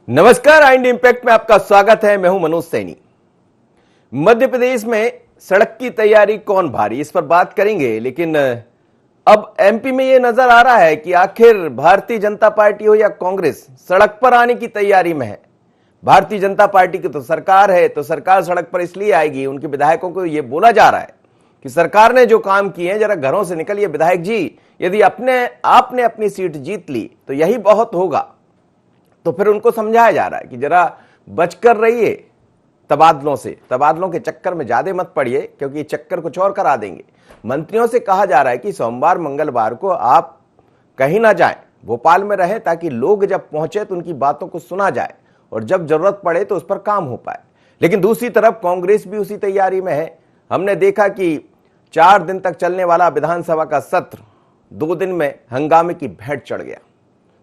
नमस्कार, आइंड इंपैक्ट में आपका स्वागत है। मैं हूं मनोज सैनी। मध्य प्रदेश में सड़क की तैयारी कौन भारी, इस पर बात करेंगे। लेकिन अब एमपी में यह नजर आ रहा है कि आखिर भारतीय जनता पार्टी हो या कांग्रेस, सड़क पर आने की तैयारी में है। भारतीय जनता पार्टी की तो सरकार है, तो सरकार सड़क पर इसलिए आएगी, उनके विधायकों को यह बोला जा रहा है कि सरकार ने जो काम किए हैं, जरा घरों से निकलिए विधायक जी। यदि आपने अपनी सीट जीत ली तो यही बहुत होगा। तो फिर उनको समझाया जा रहा है कि जरा बचकर रहिए तबादलों के चक्कर में ज्यादा मत पड़िए, क्योंकि ये चक्कर कुछ और करा देंगे। मंत्रियों से कहा जा रहा है कि सोमवार मंगलवार को आप कहीं ना जाएं, भोपाल में रहें, ताकि लोग जब पहुंचे तो उनकी बातों को सुना जाए और जब जरूरत पड़े तो उस पर काम हो पाए। लेकिन दूसरी तरफ कांग्रेस भी उसी तैयारी में है। हमने देखा कि 4 दिन तक चलने वाला विधानसभा का सत्र 2 दिन में हंगामे की भेंट चढ़ गया।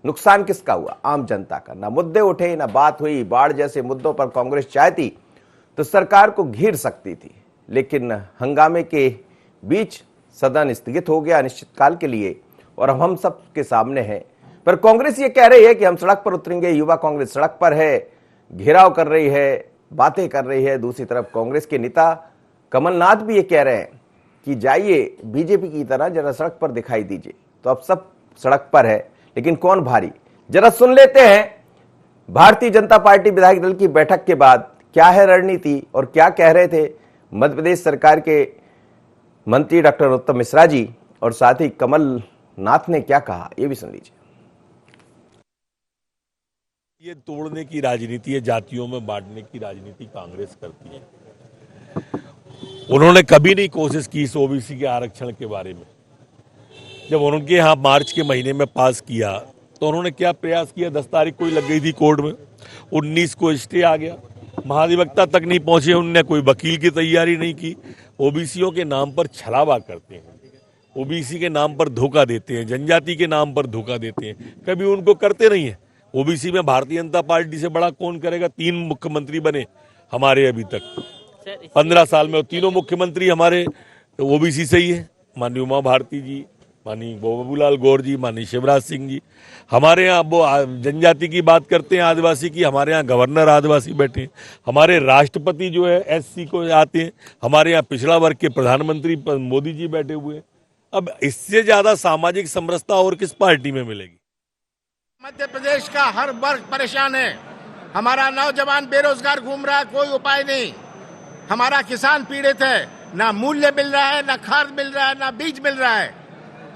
नुकसान किसका हुआ? आम जनता का। ना मुद्दे उठे, ना बात हुई। बाढ़ जैसे मुद्दों पर कांग्रेस चाहती तो सरकार को घेर सकती थी, लेकिन हंगामे के बीच सदन स्थगित हो गया अनिश्चितकाल के लिए, और अब हम सब के सामने है। पर कांग्रेस ये कह रही है कि हम सड़क पर उतरेंगे। युवा कांग्रेस सड़क पर है, घेराव कर रही है, बातें कर रही है। दूसरी तरफ कांग्रेस के नेता कमलनाथ भी ये कह रहे हैं कि जाइए बीजेपी की तरह जरा सड़क पर दिखाई दीजिए। तो अब सब सड़क पर है, लेकिन कौन भारी, जरा सुन लेते हैं। भारतीय जनता पार्टी विधायक दल की बैठक के बाद क्या है रणनीति और क्या कह रहे थे मध्य प्रदेश सरकार के मंत्री डॉक्टर उत्तम मिश्रा जी, और साथ ही कमलनाथ ने क्या कहा, ये भी सुन लीजिए। ये तोड़ने की राजनीति है, जातियों में बांटने की राजनीति कांग्रेस करती है। उन्होंने कभी नहीं कोशिश की इस ओबीसी के आरक्षण के बारे में। जब उनके यहाँ मार्च के महीने में पास किया तो उन्होंने क्या प्रयास किया? 10 तारीख को ही लग गई थी कोर्ट में, 19 को स्टे आ गया, महाधिवक्ता तक नहीं पहुंचे, उनने कोई वकील की तैयारी नहीं की। ओबीसीओं के नाम पर छलावा करते हैं, ओबीसी के नाम पर धोखा देते हैं, जनजाति के नाम पर धोखा देते हैं, कभी उनको करते नहीं है। ओबीसी में भारतीय जनता पार्टी से बड़ा कौन करेगा? 3 मुख्यमंत्री बने हमारे अभी तक 15 साल में, और तीनों मुख्यमंत्री हमारे ओबीसी से ही है। माननीय उमा भारती जी, माननीय बाबूलाल गौर जी, माननीय शिवराज सिंह जी। हमारे यहाँ वो जनजाति की बात करते हैं, आदिवासी की, हमारे यहाँ गवर्नर आदिवासी बैठे हैं। हमारे राष्ट्रपति जो है एससी को आते हैं। हमारे यहाँ पिछड़ा वर्ग के प्रधानमंत्री मोदी जी बैठे हुए हैं। अब इससे ज्यादा सामाजिक समरसता और किस पार्टी में मिलेगी? मध्य प्रदेश का हर वर्ग परेशान है। हमारा नौजवान बेरोजगार घूम रहा है, कोई उपाय नहीं। हमारा किसान पीड़ित है, ना मूल्य मिल रहा है, ना खाद मिल रहा है, ना बीज मिल रहा है।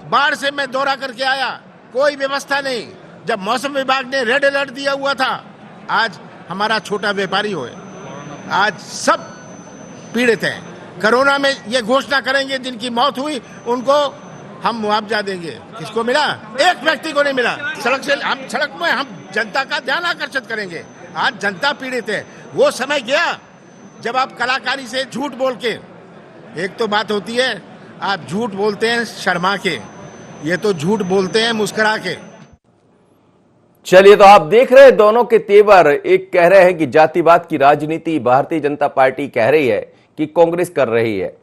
बाढ़ से मैं दौरा करके आया, कोई व्यवस्था नहीं। जब मौसम विभाग ने रेड अलर्ट दिया हुआ था, आज हमारा छोटा व्यापारी हो, आज सब पीड़ित हैं। कोरोना में ये घोषणा करेंगे जिनकी मौत हुई उनको हम मुआवजा देंगे। किसको मिला? एक व्यक्ति को नहीं मिला। सड़क में हम जनता का ध्यान आकर्षित करेंगे। आज जनता पीड़ित है। वो समय गया जब आप कलाकारी से झूठ बोल के, एक तो बात होती है आप झूठ बोलते हैं शर्मा के, ये तो झूठ बोलते हैं मुस्कुरा के। चलिए, तो आप देख रहे हैं दोनों के तेवर। एक कह रहे हैं कि जातिवाद की राजनीति भारतीय जनता पार्टी कह रही है कि कांग्रेस कर रही है।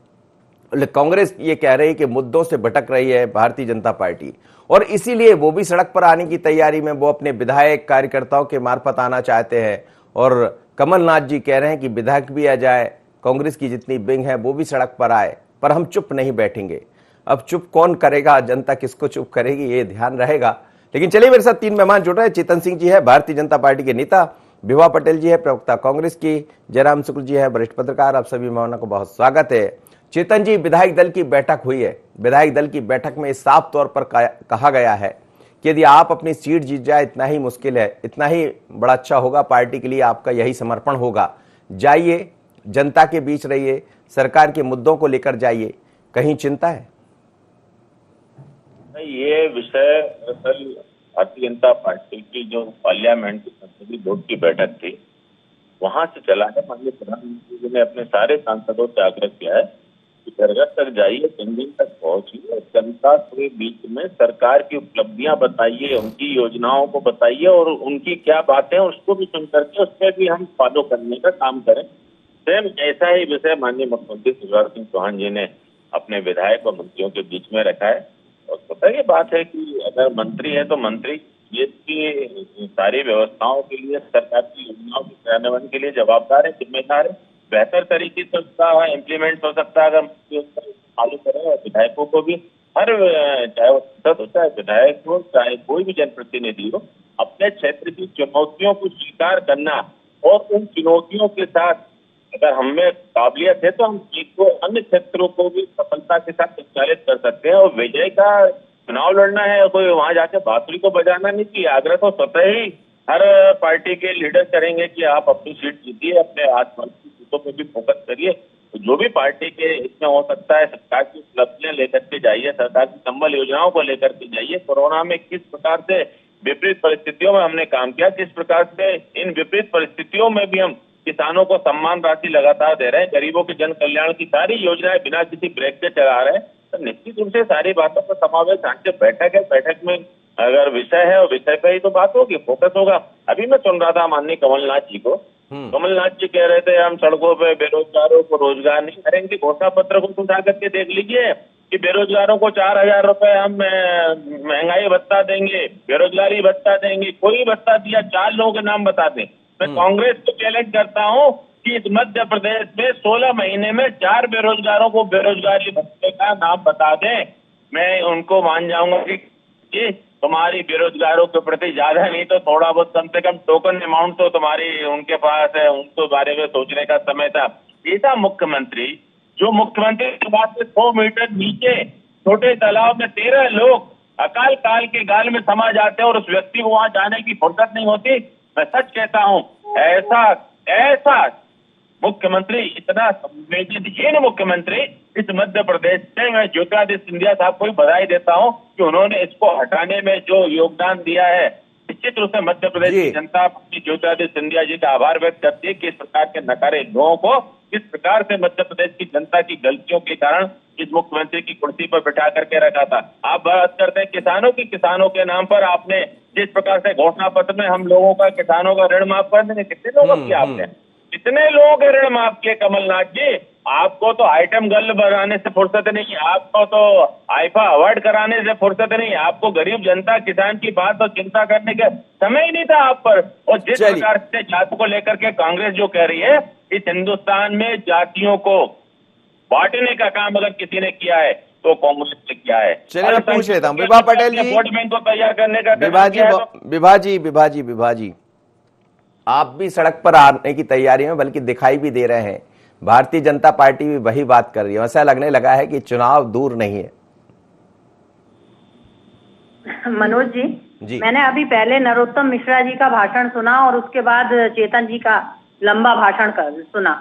कांग्रेस ये कह रही है कि मुद्दों से भटक रही है भारतीय जनता पार्टी, और इसीलिए वो भी सड़क पर आने की तैयारी में, वो अपने विधायक कार्यकर्ताओं के मार्फत आना चाहते हैं। और कमलनाथ जी कह रहे हैं कि विधायक भी आ जाए, कांग्रेस की जितनी विंग है वो भी सड़क पर आए, पर हम चुप नहीं बैठेंगे। अब चुप कौन करेगा, जनता किसको चुप करेगी, ये ध्यान रहेगा। लेकिन चलिए, मेरे साथ 3 मेहमान जुड़ रहे हैं। चेतन सिंह जी है, भारतीय जनता पार्टी के नेता। विभा पटेल जी है, प्रवक्ता कांग्रेस की। जयराम शुक्ल जी है, वरिष्ठ पत्रकार। आप सभी मेहमानों को बहुत स्वागत है। चेतन जी, विधायक दल की बैठक हुई है। विधायक दल की बैठक में साफ तौर पर कहा गया है कि यदि आप अपनी सीट जीत जाए, इतना ही मुश्किल है, इतना ही बड़ा अच्छा होगा पार्टी के लिए, आपका यही समर्पण होगा। जाइए, जनता के बीच रहिए, सरकार के मुद्दों को लेकर जाइए। कहीं चिंता है? ये विषय दरअसल भारतीय जनता पार्टी की जो पार्लियामेंट की संसदीय बोर्ड की बैठक थी, वहां से चला है। माननीय प्रधानमंत्री जी ने अपने सारे सांसदों से आग्रह किया है कि घर घर तक जाइए, जन तक पहुंचिए, जनता के बीच में सरकार की उपलब्धियां बताइए, उनकी योजनाओं को बताइए, और उनकी क्या बातें हैं उसको भी सुन करके उस पर भी हम फॉलो करने का काम करें। सेम ऐसा ही विषय माननीय मुख्यमंत्री शिवराज सिंह चौहान जी ने अपने विधायक और मंत्रियों के बीच में रखा है। और पता ये बात है कि अगर मंत्री है तो मंत्री देश की सारी व्यवस्थाओं के लिए, सरकार की योजनाओं के क्रियान्वयन के लिए जवाबदार है, जिम्मेदार है। बेहतर तरीके से उसका इम्प्लीमेंट हो सकता है अगर फॉलो करें। और विधायकों को भी हर, चाहे वो सांसद हो, चाहे विधायक हो, चाहे कोई भी जनप्रतिनिधि हो, अपने क्षेत्र की चुनौतियों को स्वीकार करना और उन चुनौतियों के साथ अगर हमें काबिलियत है तो हम चीज को, अन्य क्षेत्रों को भी सफलता के साथ संचालित कर सकते हैं। और विजय का चुनाव लड़ना है, कोई वहां जाके बांसुरी को बजाना नहीं चाहिए। आग्रह तो स्वतः ही हर पार्टी के लीडर करेंगे कि आप अपनी सीट जीतिए, अपने आसपास की सीटों पे भी फोकस करिए। तो जो भी पार्टी के इसमें हो सकता है, सरकार की उपलब्धियां लेकर के जाइए, सरकार की संबल योजनाओं को लेकर के जाइए। कोरोना में किस प्रकार से विपरीत परिस्थितियों में हमने काम किया, किस प्रकार से इन विपरीत परिस्थितियों में भी हम किसानों को सम्मान राशि लगातार दे रहे हैं, गरीबों के जन कल्याण की सारी योजनाएं बिना किसी ब्रेक के चला रहे हैं। तो निश्चित रूप से सारी बातों का समावेश आज बैठक है। बैठक में अगर विषय है और विषय पे ही तो बात होगी, फोकस होगा। अभी मैं सुन रहा था माननीय कमलनाथ जी को, कमलनाथ जी कह रहे थे हम सड़कों पे बेरोजगारों को रोजगार नहीं करेंगे। घोषणा पत्र को उठा करके देख लीजिए कि बेरोजगारों को 4,000 रुपए हम महंगाई भत्ता देंगे, बेरोजगारी भत्ता देंगे। कोई भत्ता दिया? 4 लोगों के नाम बता दें। मैं कांग्रेस को चैलेंज करता हूं कि इस मध्य प्रदेश में 16 महीने में 4 बेरोजगारों को बेरोजगारी भत्ते का नाम बता दें। मैं उनको मान जाऊंगा कि तुम्हारी बेरोजगारों के प्रति ज्यादा नहीं तो थोड़ा बहुत कम से कम टोकन अमाउंट तो तुम्हारी उनके पास है, उनको बारे में सोचने का समय था। ऐसा मुख्यमंत्री, जो मुख्यमंत्री के बाद से 100 मीटर नीचे छोटे तालाब में 13 लोग अकाल काल के गाल में समा जाते हैं और उस व्यक्ति को वहां जाने की फुर्सत नहीं होती। मैं सच कहता हूं, ऐसा मुख्यमंत्री, इतना संवेदनशील मुख्यमंत्री इस मध्य प्रदेश से मैं ज्योतिरादित्य सिंधिया साहब को भी बधाई देता हूं कि उन्होंने इसको हटाने में जो योगदान दिया है। निश्चित रूप से मध्य प्रदेश की जनता अपनी ज्योतिरादित्य सिंधिया जी का आभार व्यक्त करती है कि इस प्रकार के नकारे लोगों को किस प्रकार से मध्य प्रदेश की जनता की गलतियों के कारण इस मुख्यमंत्री की कुर्सी पर बिठा करके रखा था। आप बात करते हैं किसानों की, किसानों के नाम पर आपने जिस प्रकार से घोषणा पत्र में हम लोगों का, किसानों का ऋण माफ कर देंगे, कितने लोगों किया आपने? कितने लोगों के ऋण माफ किए कमलनाथ जी? आपको तो आइटम गर्ल बनाने से फुर्सत नहीं, आपको तो आईफा अवार्ड कराने से फुर्सत नहीं, आपको गरीब जनता किसान की बात और चिंता करने का समय ही नहीं था आप पर। और जिस प्रकार से जाति को लेकर के कांग्रेस जो कह रही है, इस हिंदुस्तान में जातियों को बांटने का काम अगर किसी ने किया है तो कांग्रेस ने किया है। चलिए पूछ लेता हूँ विभा पटेल जी, वोट बैंक को तैयार करने का विभा जी, आप भी सड़क पर आने की तैयारी में, बल्कि दिखाई भी दे रहे हैं। भारतीय जनता पार्टी भी वही बात कर रही है। ऐसा लगने लगा है कि चुनाव दूर नहीं है। मनोज जी, मैंने अभी पहले नरोत्तम मिश्रा जी का भाषण सुना और उसके बाद चेतन जी का लंबा भाषण सुना।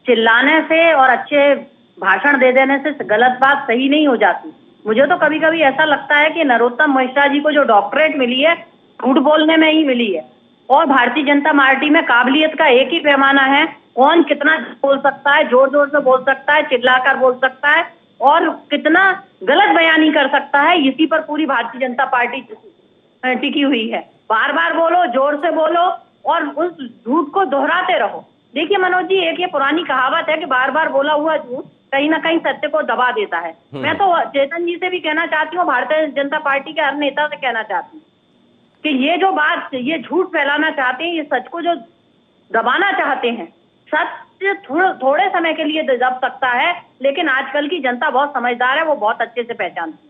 चिल्लाने से और अच्छे भाषण दे देने से गलत बात सही नहीं हो जाती। मुझे तो कभी कभी ऐसा लगता है कि नरोत्तम मिश्रा जी को जो डॉक्टरेट मिली है, झूठ बोलने में ही मिली है। और भारतीय जनता पार्टी में काबिलियत का एक ही पैमाना है, कौन कितना बोल सकता है, जोर जोर से बोल सकता है, चिल्लाकर बोल सकता है और कितना गलत बयानी कर सकता है। इसी पर पूरी भारतीय जनता पार्टी टिकी हुई है। बार बार बोलो, जोर से बोलो और उस झूठ को दोहराते रहो। देखिए मनोज जी, एक ये पुरानी कहावत है कि बार बार बोला हुआ झूठ कहीं ना कहीं सत्य को दबा देता है। मैं तो चेतन जी से भी कहना चाहती हूँ, भारतीय जनता पार्टी के हर नेता से कहना चाहती हूँ कि ये जो बात, ये झूठ फैलाना चाहते हैं, ये सच को जो दबाना चाहते हैं, सत्य थोड़े समय के लिए दब सकता है, लेकिन आजकल की जनता बहुत समझदार है, वो बहुत अच्छे से पहचानती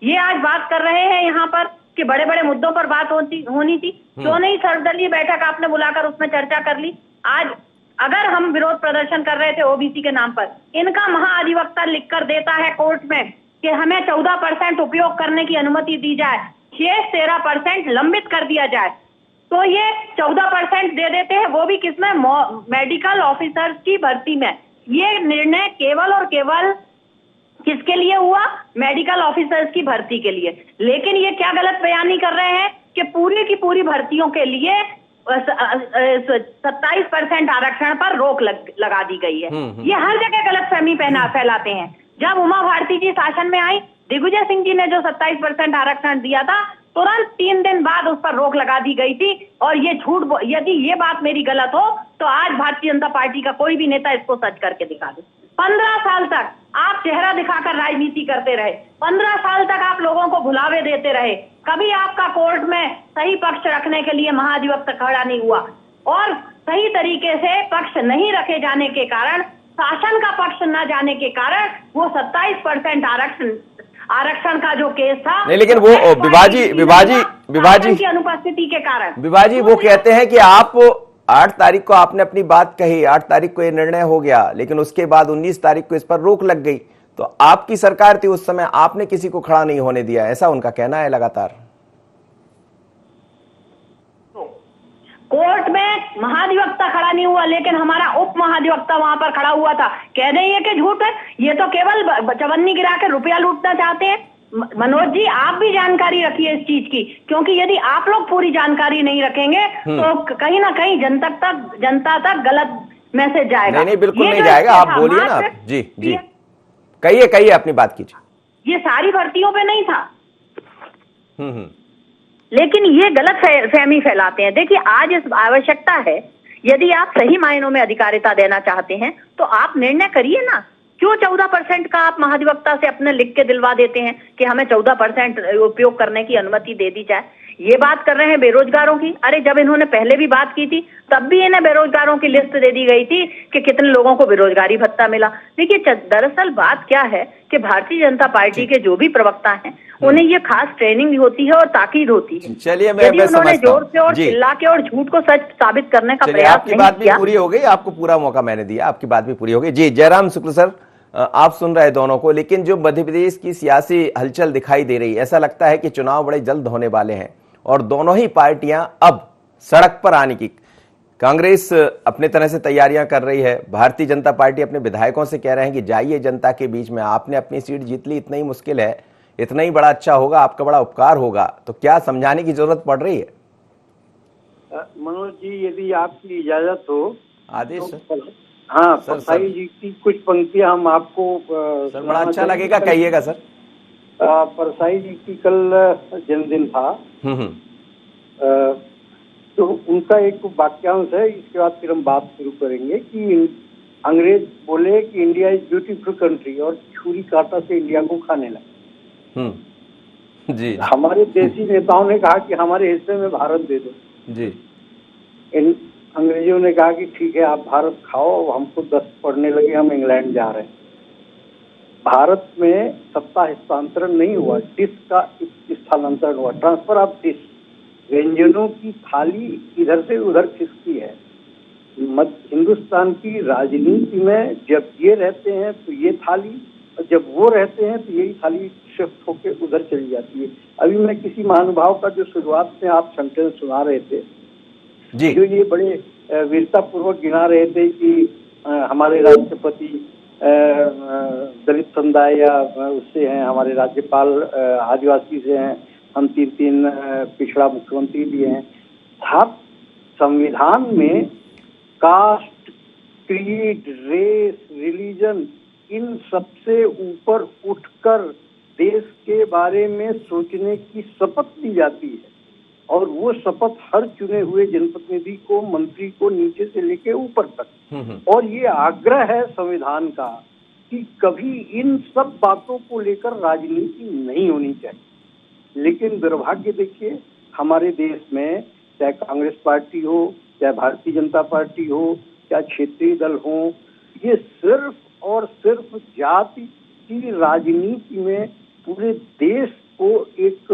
है। ये आज बात कर रहे हैं यहाँ पर कि बड़े बड़े मुद्दों पर बात होनी थी, क्यों नहीं सर्वदलीय बैठक आपने बुलाकर उसमें चर्चा कर ली। आज अगर हम विरोध प्रदर्शन कर रहे थे ओबीसी के नाम पर, इनका महाधिवक्ता लिखकर देता है कोर्ट में कि हमें 14% उपयोग करने की अनुमति दी जाए, शेष 13% लंबित कर दिया जाए, तो ये 14% दे देते हैं, वो भी किसमें? मेडिकल ऑफिसर्स की भर्ती में। ये निर्णय केवल और केवल किसके लिए हुआ? मेडिकल ऑफिसर्स की भर्ती के लिए। लेकिन ये क्या गलत बयानी कर रहे हैं कि पूरी की पूरी भर्तियों के लिए 27% आरक्षण पर रोक लगा दी गई है। ये हर जगह गलतफहमी फैलाते हैं। जब उमा भारती जी शासन में आई, दिग्विजय सिंह जी ने जो 27% आरक्षण दिया था, तुरंत 3 दिन बाद उस पर रोक लगा दी गई थी। और ये झूठ, यदि ये बात मेरी गलत हो तो आज भारतीय जनता पार्टी का कोई भी नेता इसको सच करके दिखा दे। 15 साल तक आप चेहरा दिखाकर राजनीति करते रहे, 15 साल तक आप लोगों को भुलावे देते रहे, कभी आपका कोर्ट में सही पक्ष रखने के लिए महाधिवक्ता खड़ा नहीं हुआ, और सही तरीके से पक्ष नहीं रखे जाने के कारण, शासन का पक्ष न जाने के कारण वो 27% आरक्षण का जो केस था, नहीं, लेकिन वो विभाजी की अनुपस्थिति के कारण, विभाजी वो कहते हैं कि आप 8 तारीख को आपने अपनी बात कही, 8 तारीख को ये निर्णय हो गया, लेकिन उसके बाद 19 तारीख को इस पर रोक लग गई। तो आपकी सरकार थी उस समय, आपने किसी को खड़ा नहीं होने दिया, ऐसा उनका कहना है लगातार। कोर्ट में महाधिवक्ता खड़ा नहीं हुआ, लेकिन हमारा उप महाधिवक्ता वहां पर खड़ा हुआ था। कह रहे हैं कि झूठ है, ये तो केवल चवन्नी गिरा के रुपया लूटना चाहते हैं। मनोज जी, आप भी जानकारी रखिए इस चीज की, क्योंकि यदि आप लोग पूरी जानकारी नहीं रखेंगे तो कहीं ना कहीं जनता तक गलत मैसेज जाएगा। नहीं, बिल्कुल नहीं जाएगा, आप बोलिए ना। जी जी, कहिए अपनी बात कीजिए। ये सारी भर्तियों पे नहीं था, लेकिन ये गलत फहमी फैलाते हैं। देखिए, आज इस आवश्यकता है, यदि आप सही मायनों में अधिकारिता देना चाहते हैं तो आप निर्णय करिए ना। क्यों 14% का आप महाधिवक्ता से अपने लिख के दिलवा देते हैं कि हमें 14% उपयोग करने की अनुमति दे दी जाए? ये बात कर रहे हैं बेरोजगारों की। अरे, जब इन्होंने पहले भी बात की थी तब भी इन्हें बेरोजगारों की लिस्ट दे दी गई थी कि कितने लोगों को बेरोजगारी भत्ता मिला। देखिए, दरअसल बात क्या है कि भारतीय जनता पार्टी के जो भी प्रवक्ता हैं उन्हें ये खास ट्रेनिंग होती है और ताकीद होती है। चलिए, उन्होंने जोर से और चिल्ला के और झूठ को सच साबित करने का प्रयास आपकी बात भी पूरी हो गई, आपको पूरा मौका मैंने दिया, आपकी बात भी पूरी हो गई। जी, जयराम शुक्ल सर, आप सुन रहे दोनों को, लेकिन जो मध्य प्रदेश की सियासी हलचल दिखाई दे रही है, ऐसा लगता है कि चुनाव बड़े जल्द होने वाले हैं और दोनों ही पार्टियां अब सड़क पर आने की, कांग्रेस अपने तरह से तैयारियां कर रही है, भारतीय जनता पार्टी अपने विधायकों से कह रहे हैं कि जाइए जनता के बीच में, आपने अपनी सीट जीत ली, इतना ही मुश्किल है, इतना ही बड़ा अच्छा होगा, आपका बड़ा उपकार होगा, तो क्या समझाने की जरूरत पड़ रही है? मनोज जी, यदि आपकी इजाजत हो, आदेश तो हाँ, परसाई जी की कुछ पंक्तियां हम आपको सर बड़ा अच्छा लगेगा, कहिएगा सर। परसाई जी की कल जन्मदिन था, तो उनका एक वाक्यांश है, इसके बाद फिर हम बात शुरू करेंगे कि अंग्रेज बोले कि इंडिया इज ब्यूटीफुल कंट्री और छुरी कांटा से इंडिया को खाने लगे। जी, हमारे देशी नेताओं ने कहा कि हमारे हिस्से में भारत दे दो। जी, अंग्रेजों ने कहा कि ठीक है, आप भारत खाओ, हमको 10 पढ़ने लगे, हम इंग्लैंड जा रहे हैं। भारत में सत्ता हस्तांतरण नहीं हुआ, डिश का स्थानांतरण हुआ, ट्रांसफर ऑफ डिश। व्यंजनों की थाली इधर से उधर खिसकी है। हिंदुस्तान की राजनीति में जब ये रहते हैं तो ये थाली, और जब वो रहते हैं तो यही थाली शिफ्ट होकर उधर चली जाती है। अभी मैं किसी महानुभाव का जो शुरुआत में आप सेंटेंस सुना रहे थे जी, जो ये बड़े वीरता पूर्वक गिना रहे थे कि हमारे राष्ट्रपति दलित समुदाय या उससे हैं, हमारे राज्यपाल आदिवासी से हैं, हम 3 पिछड़ा मुख्यमंत्री भी हैं। आप संविधान में कास्ट, क्रीड, रेस, रिलीजन, इन सबसे ऊपर उठकर देश के बारे में सोचने की शपथ दी जाती है, और वो शपथ हर चुने हुए जनप्रतिनिधि को, मंत्री को, नीचे से लेके ऊपर तक। और ये आग्रह है संविधान का कि कभी इन सब बातों को लेकर राजनीति नहीं होनी चाहिए। लेकिन दुर्भाग्य देखिए, हमारे देश में चाहे कांग्रेस पार्टी हो, चाहे भारतीय जनता पार्टी हो, चाहे क्षेत्रीय दल हो, ये सिर्फ और सिर्फ जाति की राजनीति में पूरे देश को एक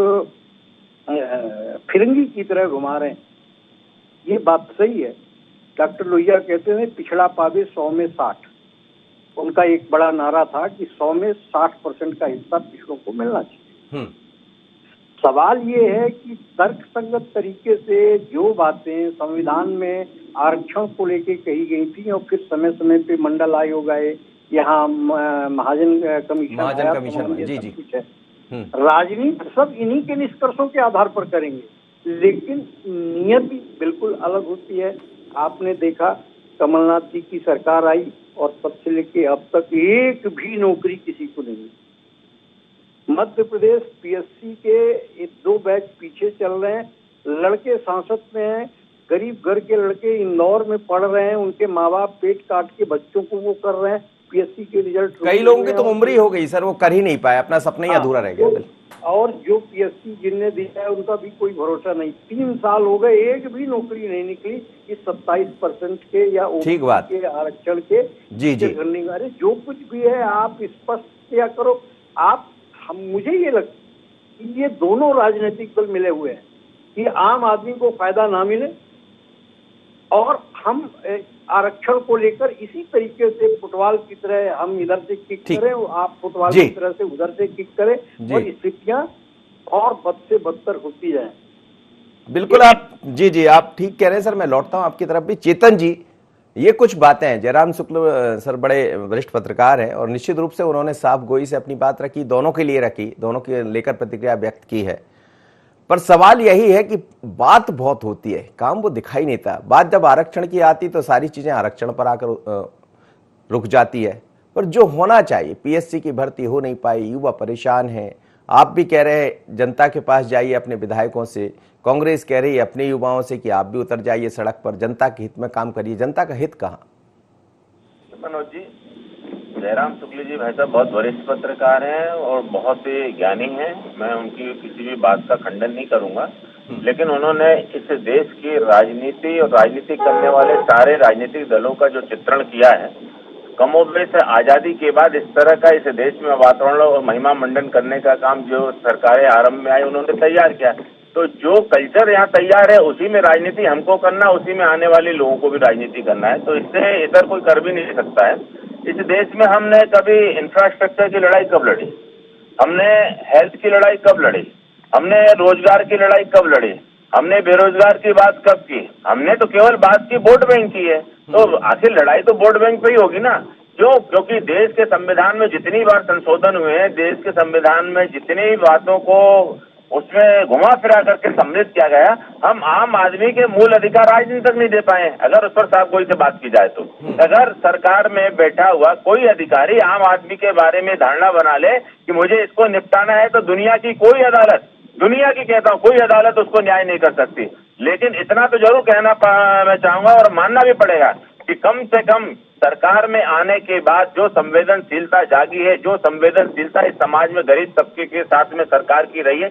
फिरंगी की तरह घुमा रहे हैं। ये बात सही है। डॉक्टर लोहिया कहते हैं पिछड़ा पावे 100 में 60। उनका एक बड़ा नारा था कि 100 में 60% का हिस्सा पिछड़ों को मिलना चाहिए। सवाल ये है कि तर्कसंगत तरीके से जो बातें संविधान में आरक्षण को लेके कही गई थी और फिर समय समय पे मंडल आयोग आए, यहाँ महाजन कमीशन जी जी कुछ है, राजनीति सब इन्हीं के निष्कर्षों के आधार पर करेंगे, लेकिन नियति बिल्कुल अलग होती है। आपने देखा कमलनाथ जी की सरकार आई और तब से लेके अब तक एक भी नौकरी किसी को नहीं। मध्य प्रदेश पीएससी के 2 बैच पीछे चल रहे हैं, लड़के सांसद में हैं, गरीब घर के लड़के इंदौर में पढ़ रहे हैं, उनके माँ बाप पेट काट के बच्चों को वो कर रहे हैं, पीएससी के रिजल्ट। कई लोगों की तो उम्र ही हो गई सर, वो कर ही नहीं पाए, अपना सपना ही अधूरा रह गया। और जो पीएससी जिनने दिया है उनका भी कोई भरोसा नहीं। 3 साल हो गए, एक भी नौकरी नहीं निकली इस 27% के या ठीक बात के आरक्षण के। जी जी अरे जो कुछ भी है आप स्पष्ट किया करो। आप मुझे ये लगता है कि ये दोनों राजनीतिक दल मिले हुए हैं कि आम आदमी को फायदा ना मिले और हम आरक्षण को लेकर इसी तरीके से फुटबॉल की तरह हम इधर से किक करें, आप फुटबॉल की तरह से उधर से किक करें और स्थितियां और बद से बदतर होती जाए। बिल्कुल आप जी आप ठीक कह रहे हैं सर। मैं लौटता हूं आपकी तरफ भी। चेतन जी, ये कुछ बातें हैं, जयराम शुक्ल सर बड़े वरिष्ठ पत्रकार हैं और निश्चित रूप से उन्होंने साफ गोई से अपनी बात रखी, दोनों के लिए रखी, दोनों के लेकर प्रतिक्रिया व्यक्त की है। पर सवाल यही है कि बात बहुत होती है, काम वो दिखाई नहीं था। बात जब आरक्षण की आती तो सारी चीजें आरक्षण पर आकर रुक जाती है। पर जो होना चाहिए, पीएससी की भर्ती हो नहीं पाई, युवा परेशान है। आप भी कह रहे हैं जनता के पास जाइए अपने विधायकों से, कांग्रेस कह रही है अपने युवाओं से कि आप भी उतर जाइए सड़क पर, जनता के हित में काम करिए। जनता का हित कहाँ? मनोज जी, जयराम शुक्ल जी भाई साहब बहुत वरिष्ठ पत्रकार हैं और बहुत ही ज्ञानी हैं। मैं उनकी किसी भी बात का खंडन नहीं करूंगा, लेकिन उन्होंने इस देश की राजनीति और राजनीति करने वाले सारे राजनीतिक दलों का जो चित्रण किया है, कमोबेश आजादी के बाद इस तरह का इस देश में वातावरण और महिमा मंडन करने का काम जो सरकारें आरंभ में आई उन्होंने तैयार किया। तो जो कल्चर यहाँ तैयार है उसी में राजनीति हमको करना, उसी में आने वाले लोगों को भी राजनीति करना है। तो इससे इधर कोई कर भी नहीं सकता है। इस देश में हमने कभी इंफ्रास्ट्रक्चर की लड़ाई कब लड़ी, हमने हेल्थ की लड़ाई कब लड़ी, हमने रोजगार की लड़ाई कब लड़ी, हमने बेरोजगार की बात कब की? हमने तो केवल बात की वोट बैंक की है। तो आखिर लड़ाई तो वोट बैंक पे ही होगी ना। क्योंकि देश के संविधान में जितनी बार संशोधन हुए हैं, देश के संविधान में जितनी बातों को उसमें घुमा फिरा करके सम्मिलित किया गया, हम आम आदमी के मूल अधिकार आज दिन तक नहीं दे पाए। अगर उस पर साफ गोई से बात की जाए तो अगर सरकार में बैठा हुआ कोई अधिकारी आम आदमी के बारे में धारणा बना ले कि मुझे इसको निपटाना है, तो दुनिया की कोई अदालत, दुनिया की कहता हूँ कोई अदालत उसको न्याय नहीं कर सकती। लेकिन इतना तो जरूर कहना मैं चाहूंगा और मानना भी पड़ेगा कि कम से कम सरकार में आने के बाद जो संवेदनशीलता जागी है, जो संवेदनशीलता इस समाज में गरीब तबके के साथ में सरकार की रही है,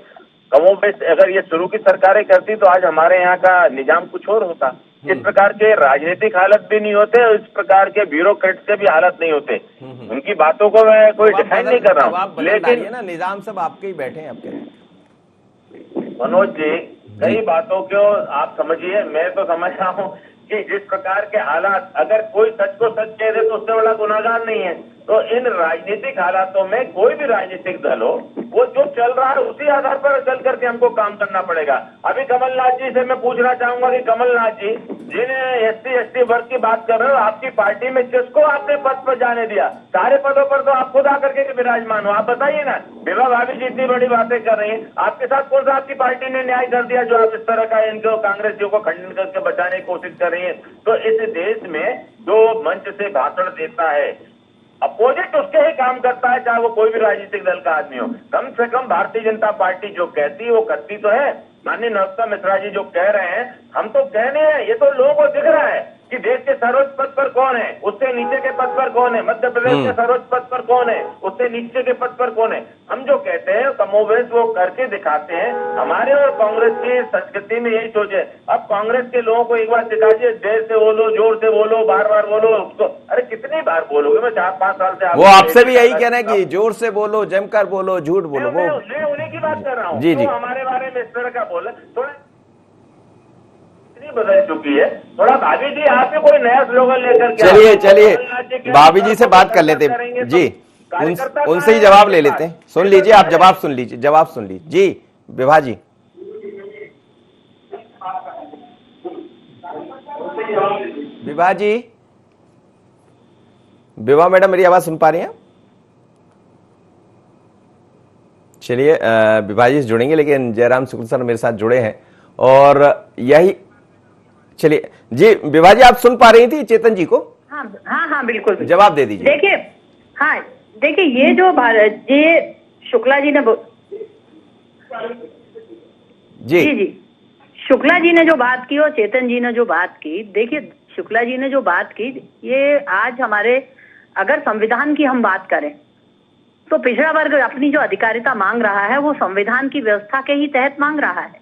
कमोबेश अगर ये शुरू की सरकारें करती तो आज हमारे यहाँ का निजाम कुछ और होता। इस प्रकार के राजनीतिक हालत भी नहीं होते और इस प्रकार के ब्यूरोक्रेट के भी हालत नहीं होते। उनकी बातों को मैं कोई डिफाइन नहीं कर रहा हूँ, लेकिन ना निजाम सब आपके ही बैठे हैं आपके। मनोज जी, कई बातों को आप समझिए, मैं तो समझ रहा हूँ कि जिस प्रकार के हालात, अगर कोई सच को सच कह दे तो उससे बड़ा गुनाहगार नहीं है। तो इन राजनीतिक हालातों में कोई भी राजनीतिक दल हो, वो जो चल रहा है उसी आधार पर चल करके हमको काम करना पड़ेगा। अभी कमलनाथ जी से मैं पूछना चाहूंगा कि कमलनाथ जी, जिन्हें एसटी वर्ग की बात कर रहे हो, आपकी पार्टी में किसको आपने पद पर जाने दिया? सारे पदों पर तो आप खुद आकर के विराजमान हो। आप बताइए ना, विभा भाभी जी इतनी बड़ी बातें कर रही हैं, आपके साथ कौन सा आपकी पार्टी ने न्याय कर दिया जो आप इस तरह का इनको कांग्रेसियों को खंडन करके बचाने की कोशिश कर रही है? तो इस देश में जो मंच से भाषण देता है, अपोजिट उसके ही काम करता है, चाहे वो कोई भी राजनीतिक दल का आदमी हो। कम से कम भारतीय जनता पार्टी जो कहती है वो करती तो है। माननीय नरोत्तम मिश्रा जी जो कह रहे हैं, हम तो कहने हैं, ये तो लोगों को दिख रहा है कि देश के सर्वोच्च पद पर कौन है, उससे नीचे के पद पर कौन है, मध्य प्रदेश के सर्वोच्च पद पर कौन है, उससे नीचे के पद पर कौन है। हम जो कहते हैं कमोबेश वो करके दिखाते हैं। हमारे और कांग्रेस की संस्कृति में यही सोच है। अब कांग्रेस के लोगों को एक बार सिखा दीजिए, देर से बोलो, जोर से बोलो, बार बार बोलो उसको। अरे कितनी बार बोलोगे? मैं 4-5 साल से वो आपसे भी यही कहना है कि जोर से बोलो, जमकर बोलो, झूठ बोलो। मैं उन्हीं की बात कर रहा हूँ। जी जी, हमारे बारे में इस तरह का बोले थोड़ा बदल चुकी है। थोड़ा भाभी जी आप भी कोई नया स्लोगन लेकर के चलिए भाभी जी से बात कर लेते हैं जी, उनसे ही जवाब ले लेते हैं। सुन लीजिए, आप जवाब सुन लीजिए जी। विभा जी, विभा मैडम मेरी आवाज सुन पा रही हैं? चलिए विभा जी जुड़ेंगे, लेकिन जयराम शुक्ल सर मेरे साथ जुड़े हैं और यही। चलिए जी, विभा जी आप सुन पा रही थी चेतन जी को? हाँ बिल्कुल, जवाब दे दीजिए। देखिए ये जो ये शुक्ला जी ने जी शुक्ला जी ने जो बात की और चेतन जी ने जो बात की, देखिए शुक्ला जी ने जो बात की, ये आज हमारे, अगर संविधान की हम बात करें, तो पिछड़ा वर्ग अपनी जो अधिकारिता मांग रहा है वो संविधान की व्यवस्था के ही तहत मांग रहा है।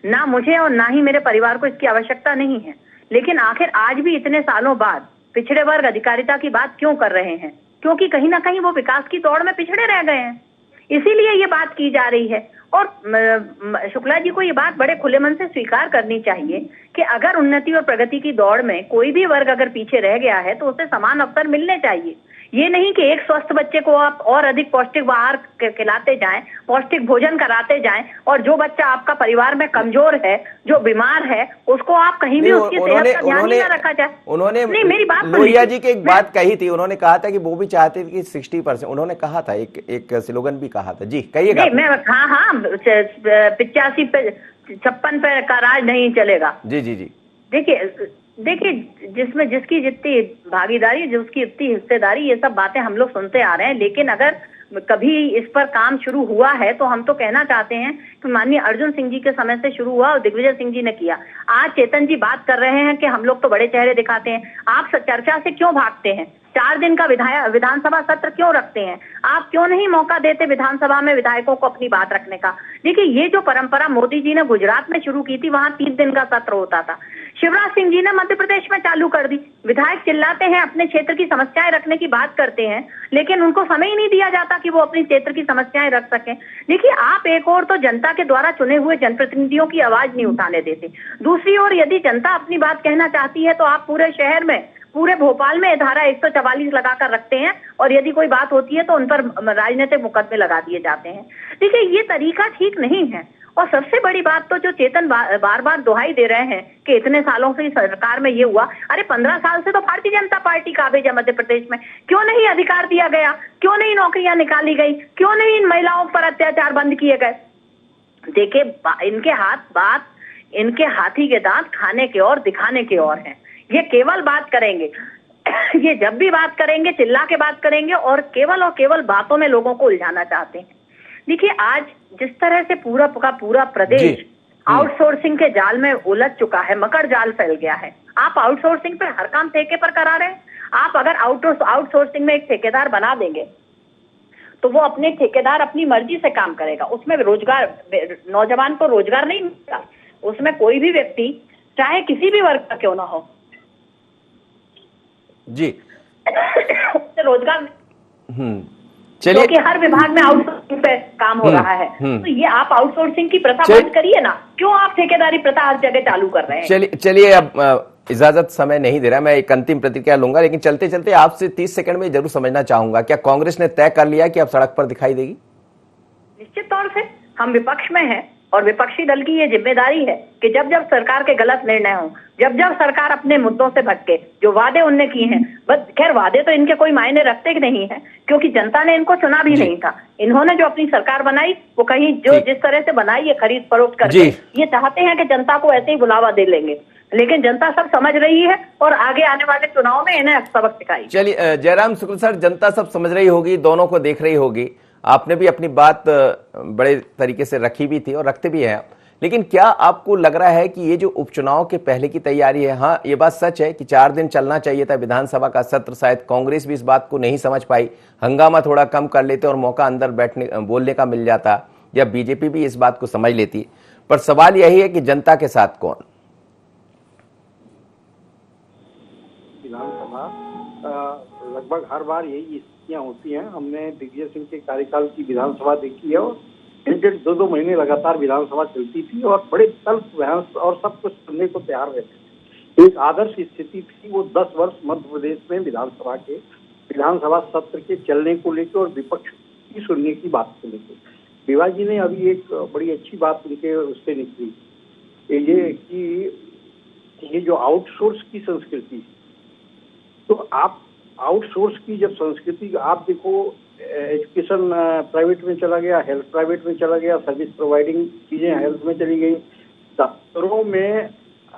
ना मुझे और ना ही मेरे परिवार को इसकी आवश्यकता नहीं है, लेकिन आखिर आज भी इतने सालों बाद पिछड़े वर्ग अधिकारिता की बात क्यों कर रहे हैं? क्योंकि कहीं ना कहीं वो विकास की दौड़ में पिछड़े रह गए हैं, इसीलिए ये बात की जा रही है। और शुक्ला जी को ये बात बड़े खुले मन से स्वीकार करनी चाहिए कि अगर उन्नति और प्रगति की दौड़ में कोई भी वर्ग अगर पीछे रह गया है तो उसे समान अवसर मिलने चाहिए। ये नहीं कि एक स्वस्थ बच्चे को आप और अधिक पौष्टिक आहार खिलाते जाएं, पौष्टिक भोजन कराते जाएं, और जो बच्चा आपका परिवार में कमजोर है, जो बीमार है, उसको आप कहीं भी उसकी सेहत का ध्यान नहीं रखा जाए। उन्होंने नहीं, मेरी बात लोहिया जी की एक बात कही थी, उन्होंने कहा था कि वो भी चाहते थे कि 60%, उन्होंने कहा था, एक स्लोगन भी कहा था। जी कहिएगा। हाँ 85 पे 56 पे का राज नहीं चलेगा। जी जी जी। देखिए जिसमें जिसकी जितनी भागीदारी, जिसकी इतनी हिस्सेदारी, ये सब बातें हम लोग सुनते आ रहे हैं। लेकिन अगर कभी इस पर काम शुरू हुआ है तो हम तो कहना चाहते हैं कि माननीय अर्जुन सिंह जी के समय से शुरू हुआ और दिग्विजय सिंह जी ने किया। आज चेतन जी बात कर रहे हैं कि हम लोग तो बड़े चेहरे दिखाते हैं। आप चर्चा से क्यों भागते हैं? 4 दिन का विधानसभा सत्र क्यों रखते हैं? आप क्यों नहीं मौका देते विधानसभा में विधायकों को अपनी बात रखने का? देखिए, ये जो परंपरा मोदी जी ने गुजरात में शुरू की थी, वहां 3 दिन का सत्र होता था। शिवराज सिंह जी ने मध्य प्रदेश में चालू कर दी। विधायक चिल्लाते हैं, अपने क्षेत्र की समस्याएं रखने की बात करते हैं, लेकिन उनको समय ही नहीं दिया जाता कि वो अपने क्षेत्र की समस्याएं रख सकें। देखिए, आप एक ओर तो जनता के द्वारा चुने हुए जनप्रतिनिधियों की आवाज नहीं उठाने देते, दूसरी ओर यदि जनता अपनी बात कहना चाहती है तो आप पूरे शहर में, पूरे भोपाल में धारा 144 लगाकर रखते हैं, और यदि कोई बात होती है तो उन पर राजनीतिक मुकदमे लगा दिए जाते हैं। देखिए, ये तरीका ठीक नहीं है। और सबसे बड़ी बात तो जो चेतन बार बार दुहाई दे रहे हैं कि इतने सालों से सरकार में ये हुआ, अरे 15 साल से तो भारतीय जनता पार्टी काबिज है मध्य प्रदेश में। क्यों नहीं अधिकार दिया गया? क्यों नहीं नौकरियां निकाली गई? क्यों नहीं इन महिलाओं पर अत्याचार बंद किए गए? देखिए, इनके हाथी के दांत खाने के और दिखाने के और हैं। ये केवल बात करेंगे ये जब भी बात करेंगे चिल्ला के बात करेंगे, और केवल बातों में लोगों को उलझाना चाहते हैं। देखिए, आज जिस तरह से पूरा का पूरा प्रदेश आउटसोर्सिंग के जाल में उलझ चुका है, मकर जाल फैल गया है। आप आउटसोर्सिंग पे हर काम ठेके पर करा रहे हैं। आप अगर आउटसोर्सिंग में एक ठेकेदार बना देंगे तो वो अपने ठेकेदार अपनी मर्जी से काम करेगा, उसमें रोजगार, नौजवान को रोजगार नहीं मिलेगा। उसमें कोई भी व्यक्ति चाहे किसी भी वर्ग का क्यों ना हो जी रोजगार चलिए, क्योंकि हर विभाग में आउटसोर्सिंग पे काम हो रहा है। तो ये आप आउटसोर्सिंग की प्रथा बंद करिए ना। क्यों आप ठेकेदारी प्रथा हर जगह चालू कर रहे हैं? चलिए अब इजाजत समय नहीं दे रहा, मैं एक अंतिम प्रतिक्रिया लूंगा, लेकिन चलते चलते आपसे 30 सेकंड में जरूर समझना चाहूंगा, क्या कांग्रेस ने तय कर लिया कि अब सड़क पर दिखाई देगी? निश्चित तौर से हम विपक्ष में हैं, और विपक्षी दल की ये जिम्मेदारी है कि जब जब सरकार के गलत निर्णय हों, जब जब सरकार अपने मुद्दों से भटके, जो वादे उनने किए हैं, बस खैर वादे तो इनके कोई मायने रखते नहीं है, क्योंकि जनता ने इनको चुना भी नहीं था। इन्होंने जो अपनी सरकार बनाई वो कहीं जो जिस तरह से बनाई है खरीद फरोख्त करके, ये चाहते हैं कि जनता को ऐसे ही बुलावा दे लेंगे, लेकिन जनता सब समझ रही है और आगे आने वाले चुनाव में इन्हें सबक सिखाई। चलिए जयराम शुक्ल सर, जनता सब समझ रही होगी, दोनों को देख रही होगी, आपने भी अपनी बात बड़े तरीके से रखी भी थी और रखते भी हैं, लेकिन क्या आपको लग रहा है कि ये जो उपचुनाव के पहले की तैयारी है, हाँ ये बात सच है कि 4 दिन चलना चाहिए था विधानसभा का सत्र, शायद कांग्रेस भी इस बात को नहीं समझ पाई, हंगामा थोड़ा कम कर लेते और मौका अंदर बैठने बोलने का मिल जाता, या बीजेपी भी इस बात को समझ लेती, पर सवाल यही है कि जनता के साथ कौन? विधानसभा लगभग हर बार यही स्थितियां होती हैं। हमने दिग्विजय सिंह के कार्यकाल की विधानसभा देखी है और 1.5-2 महीने लगातार विधानसभा चलती थी और बड़े तल्ख बहस और सब कुछ सुनने को तैयार रहते थे। एक आदर्श स्थिति थी वो 10 वर्ष मध्य प्रदेश में विधानसभा सत्र के चलने को लेकर और विपक्ष की सुनने की बात को लेकर। विवा जी ने अभी एक बड़ी अच्छी बात उनके उससे निकली, ये कि ये जो आउटसोर्स की संस्कृति, तो आप आउटसोर्स की जब संस्कृति, आप देखो एजुकेशन प्राइवेट में चला गया, हेल्थ प्राइवेट में चला गया, सर्विस प्रोवाइडिंग चीजें हेल्थ में चली गई, दफ्तरों में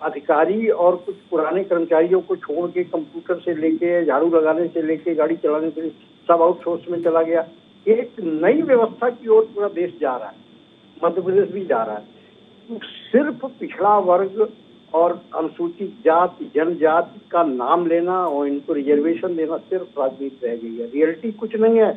अधिकारी और कुछ पुराने कर्मचारियों को छोड़ के कंप्यूटर से लेके झाड़ू लगाने से लेके गाड़ी चलाने से सब आउटसोर्स में चला गया। एक नई व्यवस्था की ओर पूरा देश जा रहा है, मध्य प्रदेश भी जा रहा है। तो सिर्फ पिछड़ा वर्ग और अनुसूचित जाति जनजाति का नाम लेना और इनको रिजर्वेशन देना सिर्फ राजनीति रह गई है, रियलिटी कुछ नहीं है।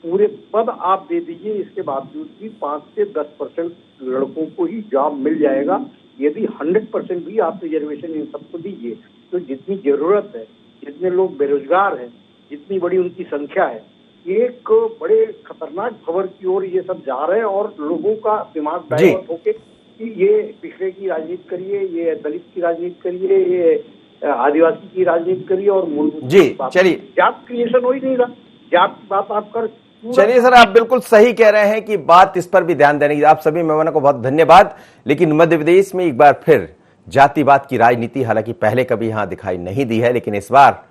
पूरे पद आप दे दीजिए, इसके बावजूद भी 5 से 10% लड़कों को ही जॉब मिल जाएगा। यदि 100% भी आप रिजर्वेशन इन सबको दीजिए तो जितनी जरूरत है, जितने लोग बेरोजगार हैं, जितनी बड़ी उनकी संख्या है, एक बड़े खतरनाक खबर की ओर ये सब जा रहे हैं और लोगों का दिमाग डाइवर्ट होके कि ये पिछड़े की राजनीति करिए, ये दलित की राजनीति करिए, ये आदिवासी की राजनीति करिए और मूलभूत जी चलिए, जात क्रिएशन हो ही नहीं रहा। जात की बात आप कर, चलिए सर, आप बिल्कुल सही कह रहे हैं कि बात इस पर भी ध्यान देने की। आप सभी मेहमानों को बहुत धन्यवाद। लेकिन मध्य प्रदेश में एक बार फिर जातिवाद की राजनीति हालांकि पहले कभी यहां दिखाई नहीं दी है, लेकिन इस बार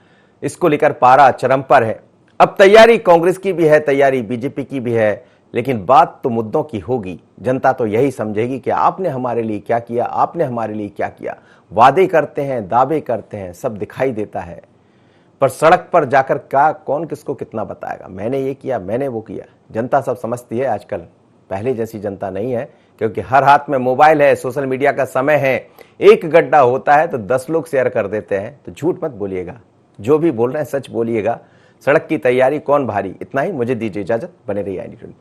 इसको लेकर पारा चरम पर है। अब तैयारी कांग्रेस की भी है, तैयारी बीजेपी की भी है, लेकिन बात तो मुद्दों की होगी। जनता तो यही समझेगी कि आपने हमारे लिए क्या किया, आपने हमारे लिए क्या किया। वादे करते हैं, दावे करते हैं, सब दिखाई देता है, पर सड़क पर जाकर क्या, कौन किसको कितना बताएगा, मैंने ये किया, मैंने वो किया। जनता सब समझती है आजकल, पहले जैसी जनता नहीं है, क्योंकि हर हाथ में मोबाइल है, सोशल मीडिया का समय है। एक गड्ढा होता है तो 10 लोग शेयर कर देते हैं। तो झूठ मत बोलिएगा, जो भी बोल रहे हैं सच बोलिएगा। सड़क की तैयारी कौन भारी। इतना ही, मुझे दीजिए इजाजत, बने रहिए आई न्यूज़।